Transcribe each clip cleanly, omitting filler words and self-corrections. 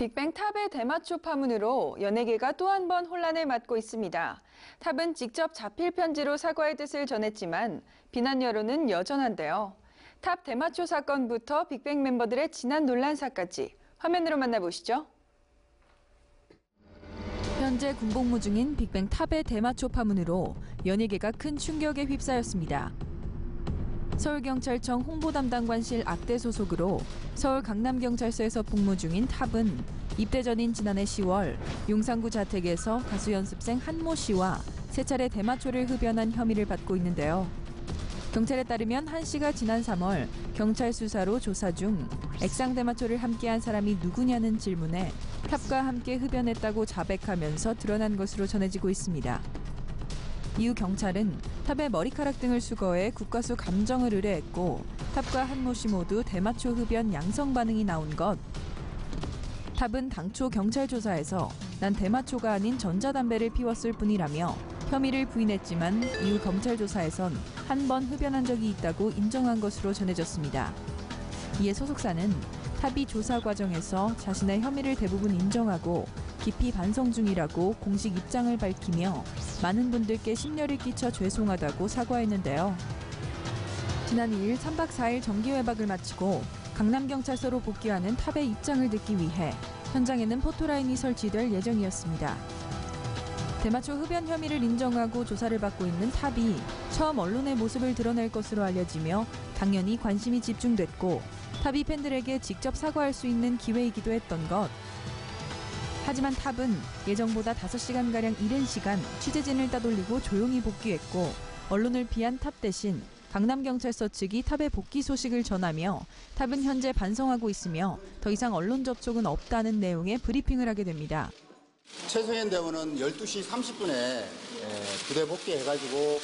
빅뱅 탑의 대마초 파문으로 연예계가 또 한 번 혼란을 맞고 있습니다. 탑은 직접 자필 편지로 사과의 뜻을 전했지만 비난 여론은 여전한데요. 탑 대마초 사건부터 빅뱅 멤버들의 지난 논란사까지 화면으로 만나보시죠. 현재 군복무 중인 빅뱅 탑의 대마초 파문으로 연예계가 큰 충격에 휩싸였습니다. 서울경찰청 홍보담당관실 악대 소속으로 서울 강남경찰서에서 복무 중인 탑은 입대 전인 지난해 10월 용산구 자택에서 가수 연습생 한모 씨와 세 차례 대마초를 흡연한 혐의를 받고 있는데요. 경찰에 따르면 한 씨가 지난 3월 경찰 수사로 조사 중 액상 대마초를 함께한 사람이 누구냐는 질문에 탑과 함께 흡연했다고 자백하면서 드러난 것으로 전해지고 있습니다. 이후 경찰은 탑의 머리카락 등을 수거해 국과수 감정을 의뢰했고 탑과 한모 씨 모두 대마초 흡연 양성 반응이 나온 것. 탑은 당초 경찰 조사에서 난 대마초가 아닌 전자담배를 피웠을 뿐이라며 혐의를 부인했지만 이후 검찰 조사에선 한 번 흡연한 적이 있다고 인정한 것으로 전해졌습니다. 이에 소속사는 탑이 조사 과정에서 자신의 혐의를 대부분 인정하고 깊이 반성 중이라고 공식 입장을 밝히며 많은 분들께 심려를 끼쳐 죄송하다고 사과했는데요. 지난 2일 3박 4일 정기외박을 마치고 강남경찰서로 복귀하는 탑의 입장을 듣기 위해 현장에는 포토라인이 설치될 예정이었습니다. 대마초 흡연 혐의를 인정하고 조사를 받고 있는 탑이 처음 언론의 모습을 드러낼 것으로 알려지며 당연히 관심이 집중됐고 탑이 팬들에게 직접 사과할 수 있는 기회이기도 했던 것. 하지만 탑은 예정보다 5시간가량 이른 시간 취재진을 따돌리고 조용히 복귀했고 언론을 피한 탑 대신 강남경찰서 측이 탑의 복귀 소식을 전하며 탑은 현재 반성하고 있으며 더 이상 언론 접촉은 없다는 내용의 브리핑을 하게 됩니다. 최승현 대원은 12시 30분에 부대 복귀해가지고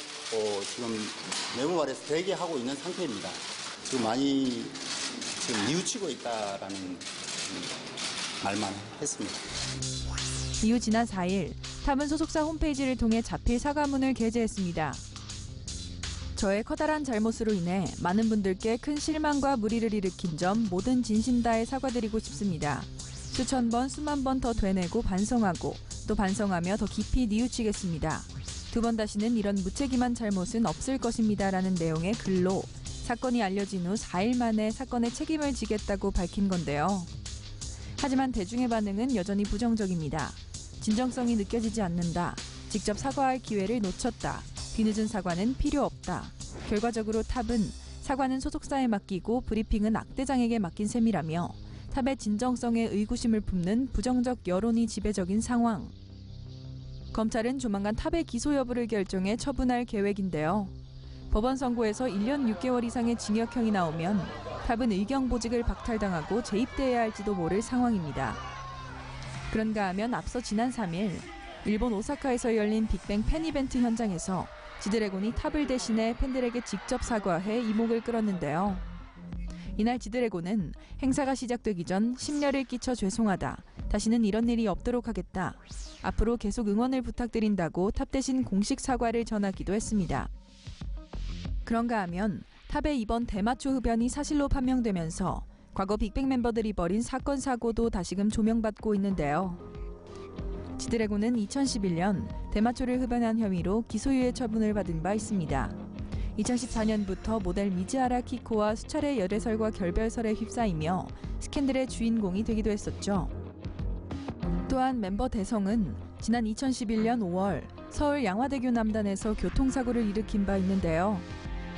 지금 내무발에서 대기하고 있는 상태입니다. 지금 많이 뉘우치고 있다라는 말만 했습니다. 이후 지난 4일 탑은 소속사 홈페이지를 통해 자필 사과문을 게재했습니다. 저의 커다란 잘못으로 인해 많은 분들께 큰 실망과 무리를 일으킨 점 모든 진심 다해 사과드리고 싶습니다. 수천 번, 수만 번 더 되뇌고 반성하고 또 반성하며 더 깊이 뉘우치겠습니다. 2번 다시는 이런 무책임한 잘못은 없을 것입니다. 라는 내용의 글로 사건이 알려진 후 4일 만에 사건의 책임을 지겠다고 밝힌 건데요. 하지만 대중의 반응은 여전히 부정적입니다. 진정성이 느껴지지 않는다. 직접 사과할 기회를 놓쳤다. 뒤늦은 사과는 필요 없다. 결과적으로 탑은 사과는 소속사에 맡기고 브리핑은 악대장에게 맡긴 셈이라며 탑의 진정성에 의구심을 품는 부정적 여론이 지배적인 상황. 검찰은 조만간 탑의 기소 여부를 결정해 처분할 계획인데요. 법원 선고에서 1년 6개월 이상의 징역형이 나오면 탑은 의경보직을 박탈당하고 재입대해야 할지도 모를 상황입니다. 그런가 하면 앞서 지난 3일 일본 오사카에서 열린 빅뱅 팬 이벤트 현장에서 지드래곤이 탑을 대신해 팬들에게 직접 사과해 이목을 끌었는데요. 이날 지드래곤은 행사가 시작되기 전 심려를 끼쳐 죄송하다. 다시는 이런 일이 없도록 하겠다. 앞으로 계속 응원을 부탁드린다고 탑 대신 공식 사과를 전하기도 했습니다. 그런가 하면 탑의 이번 대마초 흡연이 사실로 판명되면서 과거 빅뱅 멤버들이 벌인 사건 사고도 다시금 조명받고 있는데요. 지드래곤은 2011년 대마초를 흡연한 혐의로 기소유예 처분을 받은 바 있습니다. 2014년부터 모델 미즈하라 키코와 수차례 열애설과 결별설에 휩싸이며 스캔들의 주인공이 되기도 했었죠. 또한 멤버 대성은 지난 2011년 5월 서울 양화대교 남단에서 교통사고를 일으킨 바 있는데요.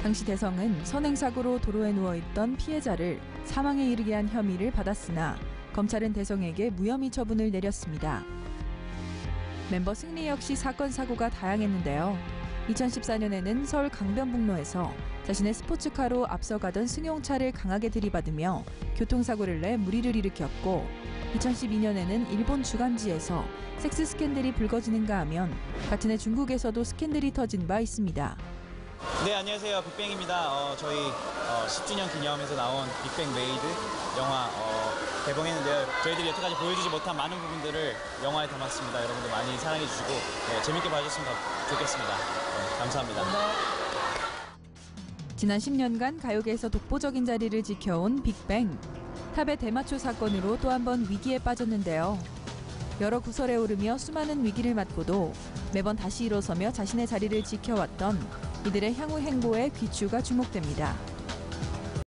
당시 대성은 선행사고로 도로에 누워있던 피해자를 사망에 이르게 한 혐의를 받았으나 검찰은 대성에게 무혐의 처분을 내렸습니다. 멤버 승리 역시 사건 사고가 다양했는데요. 2014년에는 서울 강변북로에서 자신의 스포츠카로 앞서가던 승용차를 강하게 들이받으며 교통사고를 내 무리를 일으켰고 2012년에는 일본 주간지에서 섹스 스캔들이 불거지는가 하면 같은 해 중국에서도 스캔들이 터진 바 있습니다. 네, 안녕하세요. 빅뱅입니다. 저희 10주년 기념해서 나온 빅뱅 메이드 영화 개봉했는데요. 저희들이 여태까지 보여주지 못한 많은 부분들을 영화에 담았습니다. 여러분들 많이 사랑해 주시고 재밌게 봐주셨으면 좋겠습니다. 감사합니다. 지난 10년간 가요계에서 독보적인 자리를 지켜온 빅뱅. 탑의 대마초 사건으로 또 한 번 위기에 빠졌는데요. 여러 구설에 오르며 수많은 위기를 맞고도 매번 다시 일어서며 자신의 자리를 지켜왔던 이들의 향후 행보에 귀추가 주목됩니다.